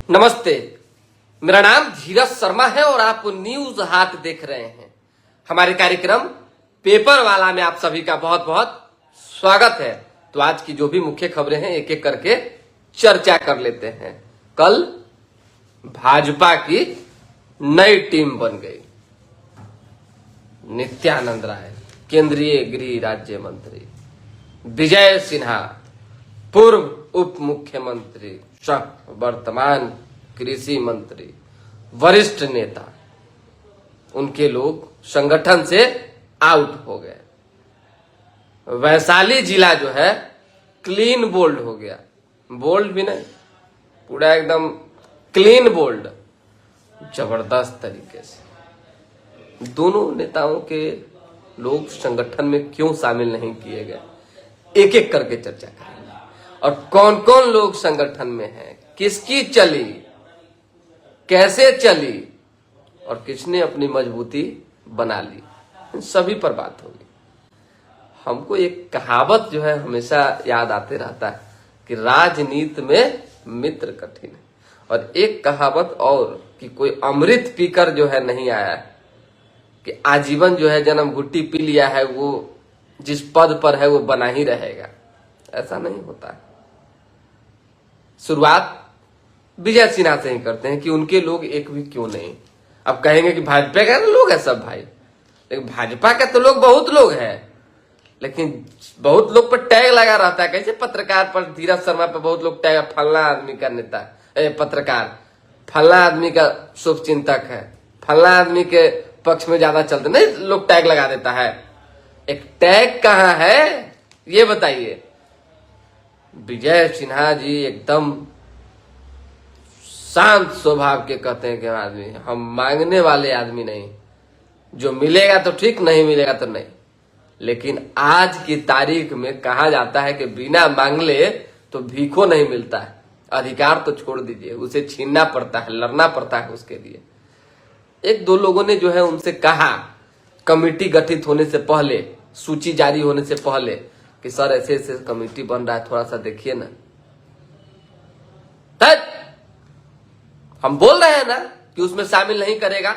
नमस्ते, मेरा नाम धीरज शर्मा है और आप न्यूज हाट देख रहे हैं। हमारे कार्यक्रम पेपर वाला में आप सभी का बहुत बहुत स्वागत है। तो आज की जो भी मुख्य खबरें हैं एक एक करके चर्चा कर लेते हैं। कल भाजपा की नई टीम बन गई। नित्यानंद राय केंद्रीय गृह राज्य मंत्री, विजय सिन्हा पूर्व उप मुख्यमंत्री सह वर्तमान कृषि मंत्री, वरिष्ठ नेता, उनके लोग संगठन से आउट हो गए। वैशाली जिला जो है क्लीन बोल्ड हो गया। बोल्ड भी नहीं, पूरा एकदम क्लीन बोल्ड, जबरदस्त तरीके से। दोनों नेताओं के लोग संगठन में क्यों शामिल नहीं किए गए, एक एक करके चर्चा करेंगे। और कौन कौन लोग संगठन में हैं, किसकी चली, कैसे चली और किसने अपनी मजबूती बना ली, इन सभी पर बात होगी। हमको एक कहावत जो है हमेशा याद आते रहता है कि राजनीति में मित्र कठिन है। और एक कहावत और कि कोई अमृत पीकर जो है नहीं आया है, कि आजीवन जो है जन्म घुट्टी पी लिया है, वो जिस पद पर है वो बना ही रहेगा, ऐसा नहीं होता है। शुरुआत विजय सिन्हा से ही करते हैं कि उनके लोग एक भी क्यों नहीं। अब कहेंगे कि भाजपा के लोग है सब भाई, लेकिन भाजपा के तो लोग बहुत लोग हैं, लेकिन बहुत लोग पर टैग लगा रहता है। कैसे पत्रकार पर, धीरज शर्मा पर बहुत लोग टैग, फलना आदमी का नेता, पत्रकार, फलना आदमी का शुभ चिंतक है, फलना आदमी के पक्ष में ज्यादा चलते नहीं, लोग टैग लगा देता है। एक टैग कहाँ है ये बताइए। विजय सिन्हा जी एकदम शांत स्वभाव के कहते हैं कि आदमी, हम मांगने वाले आदमी नहीं, जो मिलेगा तो ठीक, नहीं मिलेगा तो नहीं। लेकिन आज की तारीख में कहा जाता है कि बिना मांगले तो भीखो नहीं मिलता है। अधिकार तो छोड़ दीजिए, उसे छीनना पड़ता है, लड़ना पड़ता है उसके लिए। एक दो लोगों ने जो है उनसे कहा कमेटी गठित होने से पहले, सूची जारी होने से पहले, कि सर ऐसे ऐसे कमेटी बन रहा है, थोड़ा सा देखिए ना। हम बोल रहे हैं ना कि उसमें शामिल नहीं करेगा,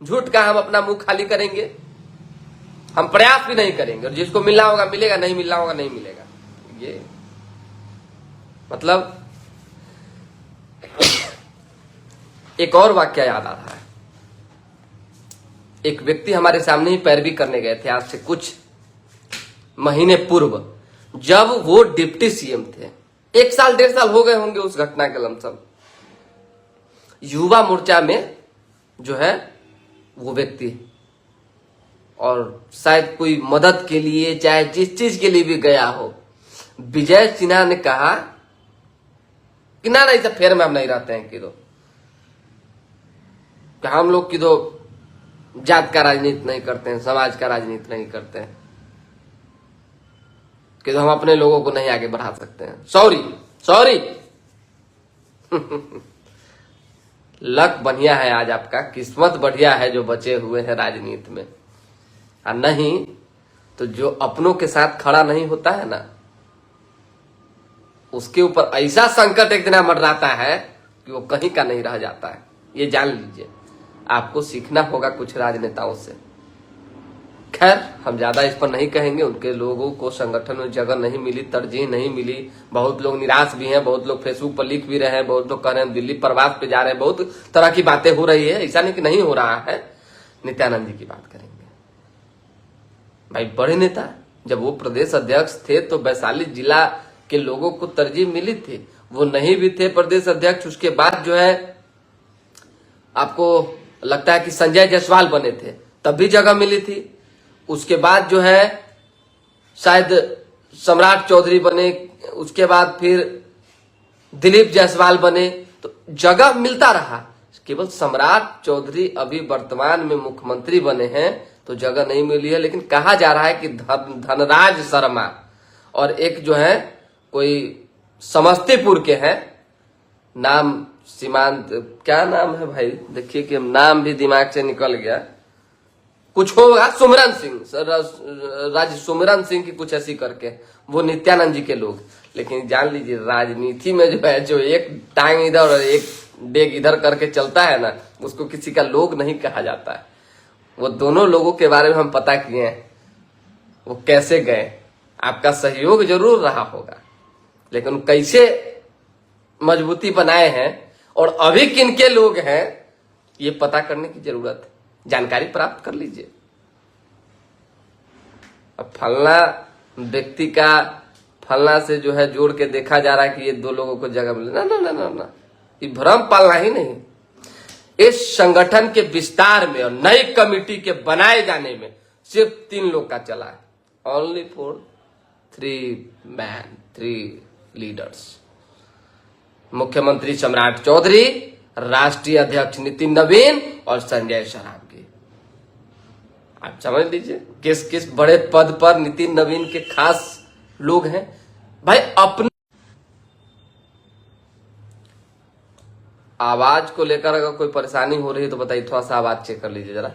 झूठ का हम अपना मुंह खाली करेंगे, हम प्रयास भी नहीं करेंगे, और जिसको मिलना होगा मिलेगा, नहीं मिलना होगा नहीं मिलेगा। ये मतलब एक और वाक्य याद आ रहा है। एक व्यक्ति हमारे सामने ही पैरवी करने गए थे आज से कुछ महीने पूर्व, जब वो डिप्टी सीएम थे। 1 साल 1.5 साल हो गए होंगे उस घटना के लमसम। युवा मोर्चा में जो है वो व्यक्ति, और शायद कोई मदद के लिए, चाहे जिस चीज के लिए भी गया हो, विजय सिन्हा ने कहा कि ना इस फेर में हम नहीं रहते हैं, किदो हम लोग किदो जात का राजनीति नहीं करते हैं, समाज का राजनीति नहीं करते हैं, कि तो हम अपने लोगों को नहीं आगे बढ़ा सकते हैं। सॉरी लक बढ़िया है आज आपका, किस्मत बढ़िया है जो बचे हुए हैं राजनीति में। और नहीं तो जो अपनों के साथ खड़ा नहीं होता है ना, उसके ऊपर ऐसा संकट एक दिन मंडराता है कि वो कहीं का नहीं रह जाता है। ये जान लीजिए, आपको सीखना होगा कुछ राजनेताओं से। खैर, हम ज्यादा इस पर नहीं कहेंगे। उनके लोगों को संगठन में जगह नहीं मिली, तरजीह नहीं मिली। बहुत लोग निराश भी हैं, बहुत लोग फेसबुक पर लिख भी रहे हैं, बहुत लोग कह रहे हैं दिल्ली प्रवास पे जा रहे हैं, बहुत तरह की बातें हो रही है। ऐसा नहीं कि नहीं हो रहा है। नित्यानंद जी की बात करेंगे। भाई बड़े नेता, जब वो प्रदेश अध्यक्ष थे तो वैशाली जिला के लोगों को तरजीह मिली थी। वो नहीं भी थे प्रदेश अध्यक्ष, उसके बाद जो है आपको लगता है कि संजय जायसवाल बने थे, तब भी जगह मिली थी। उसके बाद जो है शायद सम्राट चौधरी बने, उसके बाद फिर दिलीप जायसवाल बने, तो जगह मिलता रहा। केवल सम्राट चौधरी अभी वर्तमान में मुख्यमंत्री बने हैं तो जगह नहीं मिली है। लेकिन कहा जा रहा है कि धनराज शर्मा और एक जो है कोई समस्तीपुर के हैं, नाम सीमांत, क्या नाम है भाई, देखिए कि नाम भी दिमाग से निकल गया, कुछ होगा, सुमिरन सिंह, सुमिरन सिंह की कुछ ऐसी करके, वो नित्यानंद जी के लोग। लेकिन जान लीजिए राजनीति में जो है, जो एक टांग इधर और एक डेग इधर करके चलता है ना, उसको किसी का लोग नहीं कहा जाता है। वो दोनों लोगों के बारे में हम पता किए हैं, वो कैसे गए। आपका सहयोग जरूर रहा होगा, लेकिन कैसे मजबूती बनाए हैं और अभी किनके लोग हैं, ये पता करने की जरूरत है। जानकारी प्राप्त कर लीजिए। अब फलना व्यक्ति का फलना से जो है जोड़ के देखा जा रहा है कि ये दो लोगों को जगह मिले, ना ना ना ना ना, ये भ्रम पालना ही नहीं। इस संगठन के विस्तार में और नई कमेटी के बनाए जाने में सिर्फ 3 लोग का चला है, ओनली फॉर 3 लीडर्स। मुख्यमंत्री सम्राट चौधरी, राष्ट्रीय अध्यक्ष नितिन नवीन और संजय सरावगी। आप समझ लीजिए किस किस बड़े पद पर नितिन नवीन के खास लोग हैं भाई। अपने आवाज को लेकर अगर कोई परेशानी हो रही है तो बताइए, थोड़ा सा आवाज चेक कर लीजिए जरा।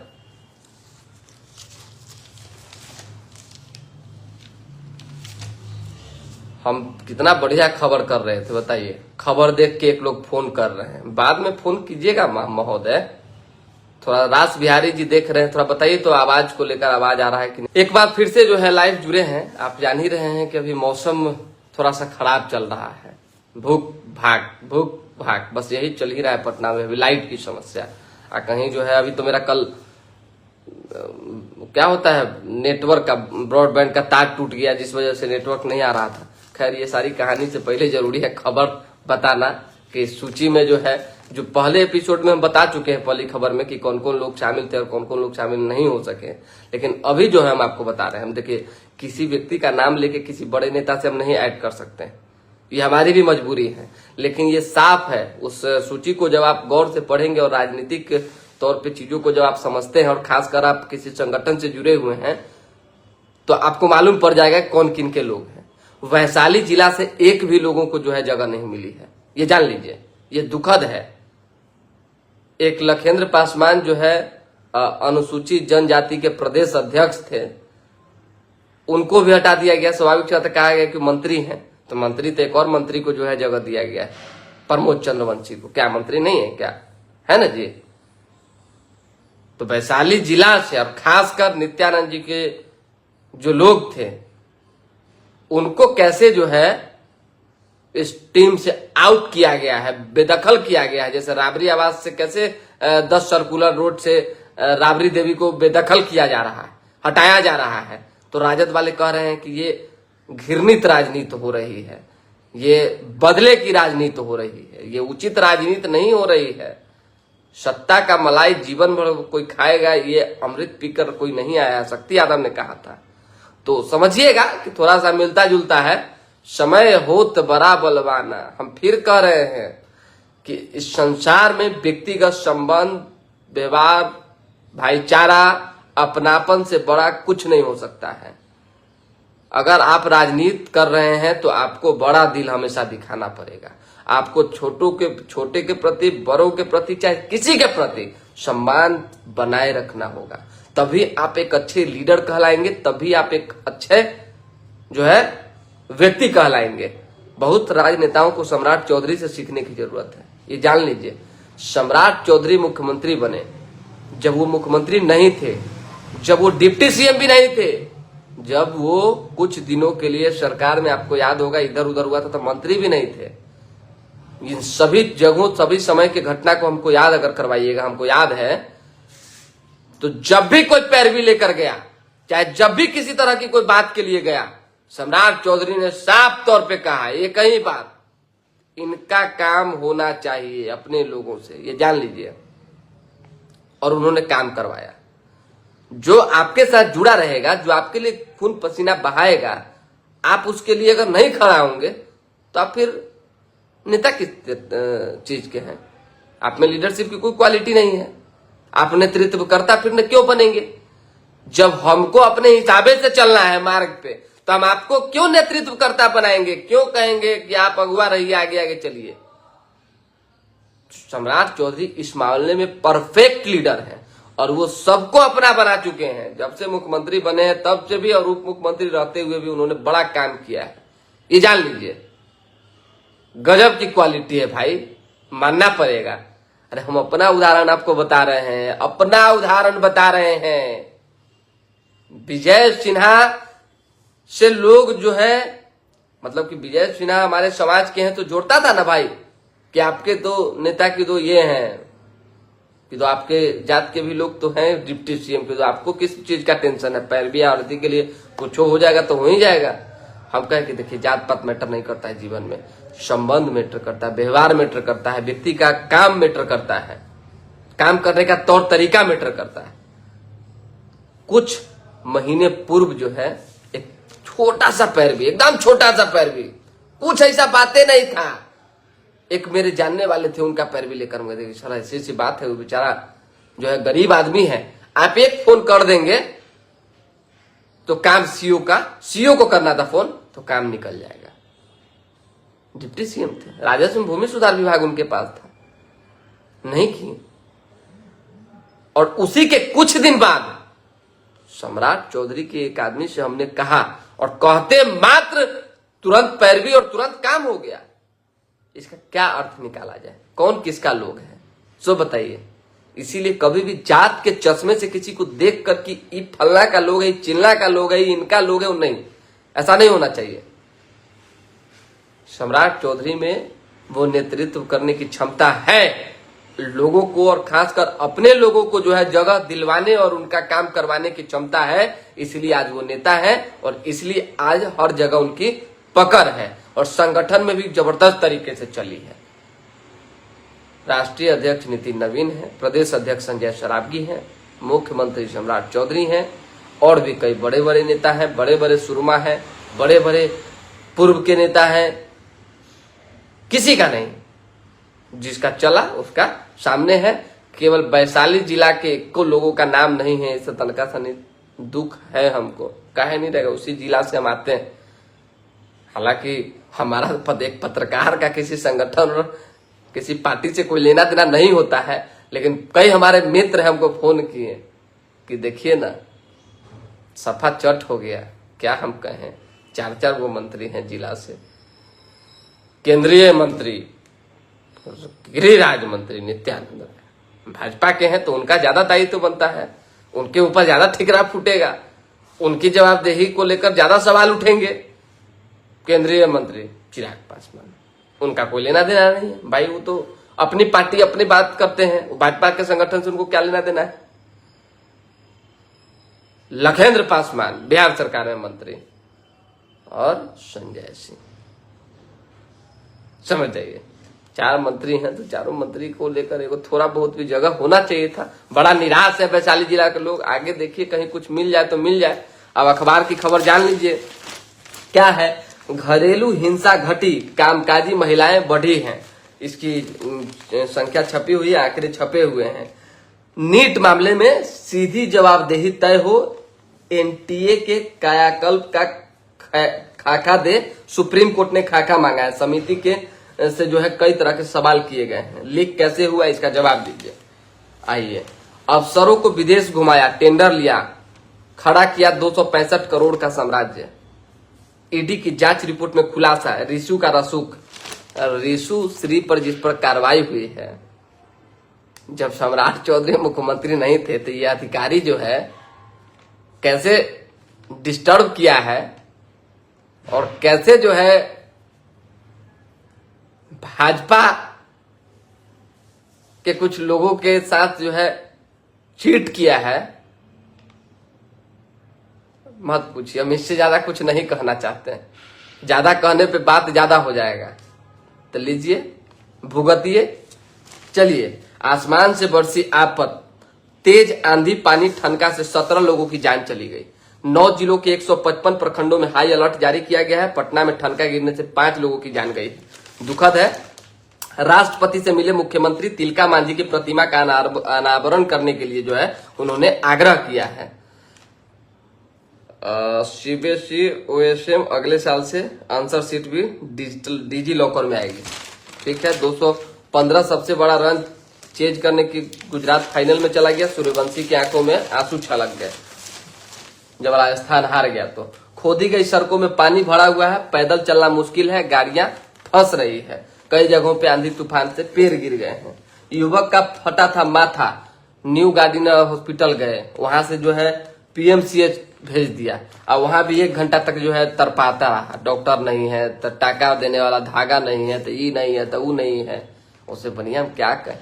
हम कितना बढ़िया खबर कर रहे थे बताइए, खबर देख के एक लोग फोन कर रहे हैं। बाद में फोन कीजिएगा महोदय, थोड़ा रास बिहारी जी देख रहे हैं, थोड़ा बताइए तो आवाज को लेकर आवाज आ रहा है कि नहीं। एक बार फिर से जो है लाइव जुड़े हैं। आप जान ही रहे हैं कि अभी मौसम थोड़ा सा खराब चल रहा है, भूख भाग बस यही चल ही रहा है पटना में। अभी लाइट की समस्या कहीं जो है, अभी तो मेरा कल क्या होता है नेटवर्क का, ब्रॉडबैंड का तार टूट गया जिस वजह से नेटवर्क नहीं आ रहा था। खैर ये सारी कहानी से पहले जरूरी है खबर बताना कि सूची में जो है, जो पहले एपिसोड में हम बता चुके हैं पहली खबर में कि कौन कौन लोग शामिल थे और कौन कौन लोग शामिल नहीं हो सके, लेकिन अभी जो है हम आपको बता रहे हैं। हम देखिए किसी व्यक्ति का नाम लेके किसी बड़े नेता से हम नहीं ऐड कर सकते हैं, ये हमारी भी मजबूरी है, लेकिन ये साफ है। उस सूची को जब आप गौर से पढ़ेंगे और राजनीतिक तौर पे चीजों को जब आप समझते हैं और खासकर आप किसी संगठन से जुड़े हुए हैं तो आपको मालूम पड़ जाएगा कौन किन के लोग हैं। वैशाली जिला से एक भी लोगों को जो है जगह नहीं मिली है, ये जान लीजिए, ये दुखद है। एक लखेंद्र पासवान जो है अनुसूचित जनजाति के प्रदेश अध्यक्ष थे, उनको भी हटा दिया गया। स्वाभाविक बात है, कहा गया कि मंत्री हैं तो मंत्री तो एक और मंत्री को जो है जगह दिया गया है, प्रमोद चंद्रवंशी को। क्या मंत्री नहीं है क्या, है ना जी। तो वैशाली जिला से और खासकर नित्यानंद जी के जो लोग थे उनको कैसे जो है इस टीम से आउट किया गया है, बेदखल किया गया है। जैसे राबड़ी आवास से कैसे 10 सर्कुलर रोड से राबड़ी देवी को बेदखल किया जा रहा है, हटाया जा रहा है, तो राजद वाले कह रहे हैं कि ये घृणित राजनीति हो रही है, ये बदले की राजनीति हो रही है, ये उचित राजनीति नहीं हो रही है। सत्ता का मलाई जीवन भर कोई खाएगा, ये अमृत पीकर कोई नहीं आया, शक्ति यादव ने कहा था। तो समझिएगा कि थोड़ा सा मिलता जुलता है। समय होत बड़ा बलवाना, हम फिर कह रहे हैं कि इस संसार में व्यक्तिगत संबंध, व्यवहार, भाईचारा, अपनापन से बड़ा कुछ नहीं हो सकता है। अगर आप राजनीति कर रहे हैं तो आपको बड़ा दिल हमेशा दिखाना पड़ेगा। आपको छोटे के प्रति, बड़ों के प्रति, चाहे किसी के प्रति सम्मान बनाए रखना होगा, तभी आप एक अच्छे लीडर कहलाएंगे, तभी आप एक अच्छे जो है व्यक्ति कहलाएंगे। बहुत राजनेताओं को सम्राट चौधरी से सीखने की जरूरत है, ये जान लीजिए। सम्राट चौधरी मुख्यमंत्री बने, जब वो मुख्यमंत्री नहीं थे, जब वो डिप्टी सीएम भी नहीं थे, जब वो कुछ दिनों के लिए सरकार में, आपको याद होगा इधर उधर हुआ था, तो मंत्री भी नहीं थे। इन सभी जगहों, सभी समय की घटना को हमको याद अगर करवाइएगा, हमको याद है तो जब भी कोई पैरवी लेकर गया, चाहे जब भी किसी तरह की कोई बात के लिए गया, सम्राट चौधरी ने साफ तौर पे कहा एक ही बात, इनका काम होना चाहिए अपने लोगों से, ये जान लीजिए। और उन्होंने काम करवाया। जो आपके साथ जुड़ा रहेगा, जो आपके लिए खून पसीना बहाएगा, आप उसके लिए अगर नहीं खड़ा होंगे तो आप फिर नेता किस चीज के हैं? आप में लीडरशिप की कोई क्वालिटी नहीं है, आप नेतृत्व करता फिर न क्यों बनेंगे? जब हमको अपने हिसाबे से चलना है मार्ग पे, तो हम आपको क्यों नेतृत्व करता बनाएंगे? क्यों कहेंगे कि आप अगुआ रहिए, आगे आगे चलिए? सम्राट चौधरी इस मामले में परफेक्ट लीडर है और वो सबको अपना बना चुके हैं। जब से मुख्यमंत्री बने हैं तब से भी और उप मुख्यमंत्री रहते हुए भी उन्होंने बड़ा काम किया है, ये जान लीजिए। गजब की क्वालिटी है भाई, मानना पड़ेगा। अरे हम अपना उदाहरण आपको बता रहे हैं, अपना उदाहरण बता रहे हैं। विजय सिन्हा से लोग जो है, मतलब कि विजय सिन्हा हमारे समाज के हैं तो जोड़ता था ना भाई, कि आपके तो नेता की तो ये हैं कि तो आपके जात के भी लोग तो हैं डिप्टी सीएम के, तो आपको किस चीज का टेंशन है? पैरवी आरती के लिए कुछ हो जाएगा तो हो ही जाएगा। हम कहें कि देखिए जात पात मैटर नहीं करता है जीवन में, संबंध मैटर करता है, व्यवहार मैटर करता है, व्यक्ति का काम मैटर करता है, काम करने का तौर तरीका मैटर करता है। कुछ महीने पूर्व जो है एक छोटा सा पैरवी, एकदम छोटा सा पैरवी, कुछ ऐसा बातें नहीं था, एक मेरे जानने वाले थे उनका पैरवी लेकर मुझे देखिए सर ऐसी सी बात है, वो बेचारा जो है गरीब आदमी है, आप एक फोन कर देंगे तो काम सीओ को करना था फोन तो काम निकल जाएगा। डिप्टी सीएम थे, राजस्व भूमि सुधार विभाग उनके पास था, नहीं की। और उसी के कुछ दिन बाद सम्राट चौधरी के एक आदमी से हमने कहा, और कहते मात्र तुरंत पैरवी और तुरंत काम हो गया। इसका क्या अर्थ निकाला जाए? कौन किसका लोग है सो बताइए। इसीलिए कभी भी जात के चश्मे से किसी को देख कर कि ये फल्ला का लोग है, चिल्ला का लोग है, इनका लोग है, नहीं, ऐसा नहीं होना चाहिए। सम्राट चौधरी में वो नेतृत्व करने की क्षमता है, लोगों को और खासकर अपने लोगों को जो है जगह दिलवाने और उनका काम करवाने की क्षमता है, इसलिए आज वो नेता है और इसलिए आज हर जगह उनकी पकड़ है और संगठन में भी जबरदस्त तरीके से चली है। राष्ट्रीय अध्यक्ष नितिन नवीन है, प्रदेश अध्यक्ष संजय सरावगी है, मुख्यमंत्री सम्राट चौधरी हैं, और भी कई बड़े बड़े नेता हैं, बड़े बड़े सुरमा हैं, बड़े बड़े पूर्व के नेता हैं। किसी का नहीं, जिसका चला उसका सामने है। केवल वैशाली जिला के को लोगों का नाम नहीं है, इससे तनका सा दुख है हमको, काहे नहीं रहेगा, उसी जिला से हम आते हैं। हालांकि हमारा पद एक पत्रकार का किसी संगठन और किसी पार्टी से कोई लेना देना नहीं होता है, लेकिन कई हमारे मित्र हमको फोन किए कि देखिए ना सफा चट हो गया, क्या हम कहें, 4 वो मंत्री हैं जिला से, केंद्रीय मंत्री, गृह राज्य मंत्री नित्यानंद भाजपा के हैं तो उनका ज्यादा दायित्व तो बनता है, उनके ऊपर ज्यादा ठिकरा फूटेगा, उनकी जवाबदेही को लेकर ज्यादा सवाल उठेंगे। केंद्रीय मंत्री चिराग पासवान, उनका कोई लेना देना नहीं है भाई, वो तो अपनी पार्टी अपनी बात करते हैं, भाजपा के संगठन से उनको क्या लेना देना है। लखेंद्र पासवान बिहार सरकार में मंत्री, और संजय सिंह, समझ जाइए 4 मंत्री हैं तो चारों मंत्री को लेकर एक थोड़ा बहुत भी जगह होना चाहिए था। बड़ा निराश है वैशाली जिला के लोग, आगे देखिए कहीं कुछ मिल जाए तो मिल जाए। अब अखबार की खबर जान लीजिए क्या है, घरेलू हिंसा घटी, कामकाजी महिलाएं बढ़ी हैं, इसकी संख्या छपी हुई है, आंकड़े छपे हुए हैं। नीट मामले में सीधी जवाबदेही तय हो, एनटीए के कायाकल्प का खाका दे, सुप्रीम कोर्ट ने खाका मांगा है। समिति के से जो है कई तरह के सवाल किए गए हैं, लीक कैसे हुआ इसका जवाब दीजिए। आइए, अफसरों को विदेश घुमाया, टेंडर लिया, खड़ा किया 265 करोड़ का साम्राज्य। ईडी की जांच रिपोर्ट में खुलासा है, रिशु का रसूख, रिशु श्री पर जिस पर कार्रवाई हुई है, जब सम्राट चौधरी मुख्यमंत्री नहीं थे तो ये अधिकारी जो है कैसे डिस्टर्ब किया है और कैसे जो है भाजपा के कुछ लोगों के साथ जो है चीट किया है, मत पूछिए। हम इससे ज्यादा कुछ नहीं कहना चाहते हैं, ज्यादा कहने पे बात ज्यादा हो जाएगा, तो लीजिए भुगतिए। चलिए, आसमान से बरसी आफत, तेज आंधी पानी ठनका से 17 लोगों की जान चली गई। 9 जिलों के 155 प्रखंडों में हाई अलर्ट जारी किया गया है। पटना में ठनका गिरने से 5 लोगों की जान गई। दुखद है, राष्ट्रपति से मिले मुख्यमंत्री, तिलका मांझी की प्रतिमा का अनावरण करने के लिए जो है उन्होंने आग्रह किया है। सीबीएसई ओएसएम अगले साल से आंसर शीट भी डिजी लॉकर में आएगी। ठीक है, 215 सबसे बड़ा रन चेज करने की गुजरात फाइनल में चला गया। सूर्यवंशी की आंखों में आंसू छलक गए जब राजस्थान हार गया। तो खोदी गई सड़कों में पानी भरा हुआ है, पैदल चलना मुश्किल है, गाड़ियां फंस रही है। कई जगहों पे आंधी तूफान से पेड़ गिर गए हैं। युवक का फटा था माथा, न्यू गार्डिनर हॉस्पिटल गए, वहां से जो है पीएमसीएच भेज दिया। अब वहां भी 1 घंटा तक जो है तरपाता रहा, डॉक्टर नहीं है, तो टाका देने वाला धागा नहीं है, तो ये नहीं है, तो वो नहीं है। उससे बढ़िया हम क्या कहें,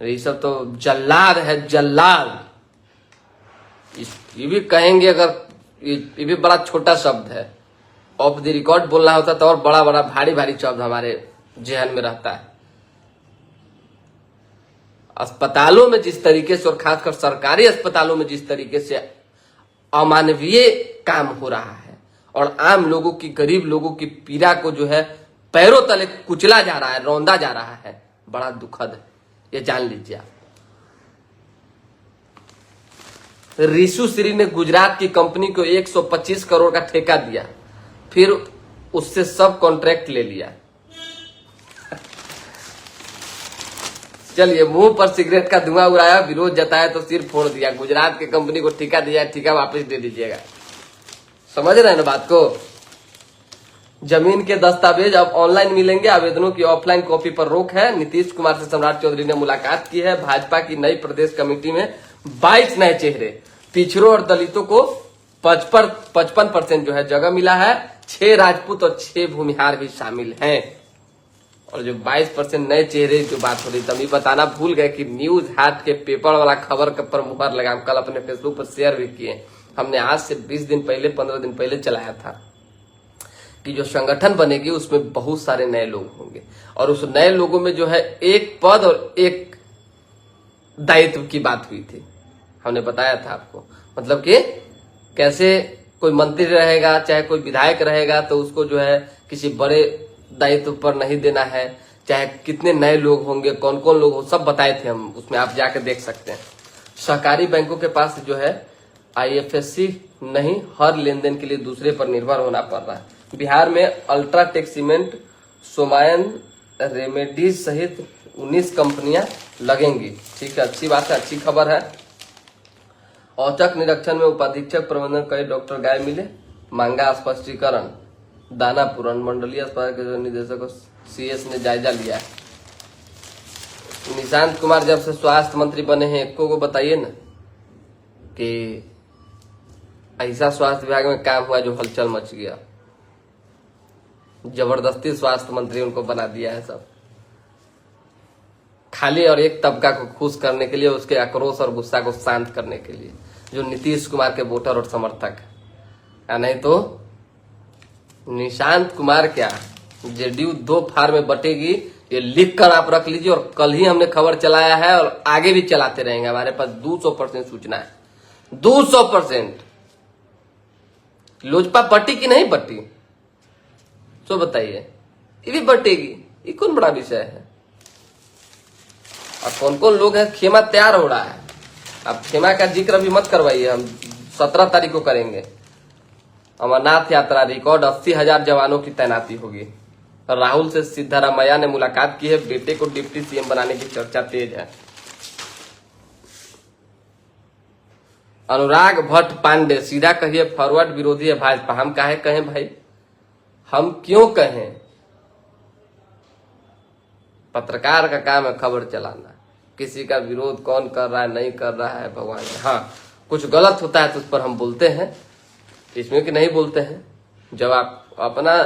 ये सब तो जल्लाद है, जल्लाद। ये भी कहेंगे अगर, ये भी बड़ा छोटा शब्द है, ऑफ द रिकॉर्ड बोलना होता तो और बड़ा बड़ा भारी भारी शब्द हमारे जहन में रहता है। अस्पतालों में जिस तरीके से, और खासकर सरकारी अस्पतालों में जिस तरीके से अमानवीय काम हो रहा है और आम लोगों की, गरीब लोगों की पीड़ा को जो है पैरों तले कुचला जा रहा है, रौंदा जा रहा है, बड़ा दुखद है, ये जान लीजिए आप। ऋषु श्री ने गुजरात की कंपनी को 125 करोड़ का ठेका दिया, फिर उससे सब कॉन्ट्रैक्ट ले लिया। चलिए, मुंह पर सिगरेट का धुआं उड़ाया, विरोध जताया तो सिर फोड़ दिया। गुजरात की कंपनी को ठेका दिया, ठेका वापस दे दीजिएगा। समझ रहे हैं ना बात को। जमीन के दस्तावेज अब ऑनलाइन मिलेंगे, आवेदनों की ऑफलाइन कॉपी पर रोक है। नीतीश कुमार से सम्राट चौधरी ने मुलाकात की है। भाजपा की नई प्रदेश कमेटी में 22 नए चेहरे, पिछड़ों और दलितों को 55% जो है जगह मिला है। 6 राजपूत और 6 भूमिहार भी शामिल हैं। और जो 22% नए चेहरे जो बात हो रही, तभी बताना भूल गए कि न्यूज हाट के पेपर वाला खबर पर मुहर लगा, कल अपने फेसबुक पर शेयर भी किए। हमने आज से 20 दिन पहले, 15 दिन पहले चलाया था कि जो संगठन बनेगी उसमें बहुत सारे नए लोग होंगे, और उस नए लोगों में जो है एक पद और एक दायित्व की बात हुई थी। हमने बताया था आपको, मतलब कि कैसे कोई मंत्री रहेगा, चाहे कोई विधायक रहेगा, तो उसको जो है किसी बड़े दायित्व पर नहीं देना है, चाहे कितने नए लोग होंगे, कौन कौन लोग हो, सब बताए थे हम, उसमें आप जाकर देख सकते हैं। सहकारी बैंकों के पास जो है आईएफएससी नहीं, हर लेन देन के लिए दूसरे पर निर्भर होना पड़ रहा है। बिहार में अल्ट्राटेक सीमेंट, सोमायन, रेमेडीज सहित 19 कंपनियां लगेंगी। ठीक है, अच्छी बात है, अच्छी खबर है। औचक निरीक्षण में उपाधीक्षक प्रबंधन कई डॉक्टर गाय मिले, मांगा स्पष्टीकरण। दानापुर मंडलीय अस्पताल के निदेशक सीएस ने जायजा लिया। निशांत कुमार जब से स्वास्थ्य मंत्री बने हैं, एको को बताइए ना कि ऐसा स्वास्थ्य विभाग में काम हुआ जो हलचल मच गया। जबरदस्ती स्वास्थ्य मंत्री उनको बना दिया है सब, खाली और एक तबका को खुश करने के लिए, उसके आक्रोश और गुस्सा को शांत करने के लिए, जो नीतीश कुमार के वोटर और समर्थक है। नहीं तो निशांत कुमार क्या, जेडीयू 2 फार में बटेगी, ये लिख कर आप रख लीजिए। और कल ही हमने खबर चलाया है और आगे भी चलाते रहेंगे, हमारे पास 200% सूचना है, 200%। लोजपा बटी कि नहीं बटी, तो बताइए, ये भी बटेगी, ये कौन बड़ा विषय है। और कौन कौन लोग हैं, खेमा तैयार हो रहा है। अब खेमा का जिक्र अभी मत करवाइए, हम 17 तारीख को करेंगे। अमरनाथ यात्रा रिकॉर्ड 80,000 जवानों की तैनाती होगी। राहुल से सिद्धारामैया ने मुलाकात की है, बेटे को डिप्टी सीएम बनाने की चर्चा तेज है। अनुराग भट्ट पांडे, सीधा कहिए फॉरवर्ड विरोधी है भाजपा। हम काहे कहें भाई, हम क्यों कहें, पत्रकार का काम है खबर चलाना। किसी का विरोध कौन कर रहा है, नहीं कर रहा है, भगवान। हाँ, कुछ गलत होता है तो उस पर हम बोलते हैं, इसमें कि नहीं बोलते हैं। जब आप अपना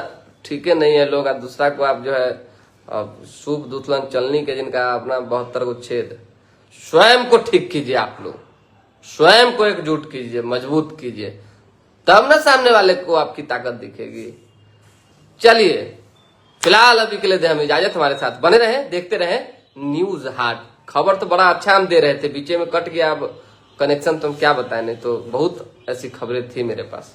ठीक है नहीं है लोग, और दूसरा को आप जो है शुभ दुतलन चलनी के, जिनका अपना 72 को छेद, स्वयं को ठीक कीजिए। आप लोग स्वयं को एकजुट कीजिए, मजबूत कीजिए, तब ना सामने वाले को आपकी ताकत दिखेगी। चलिए, फिलहाल अभी के लिए दे हमें इजाजत। हमारे साथ बने रहे, देखते रहे न्यूज हाट। खबर तो बड़ा अच्छा हम दे रहे थे, बीचे में कट गया, अब कनेक्शन तो हम क्या बताएं, नहीं तो बहुत ऐसी खबरें थी मेरे पास।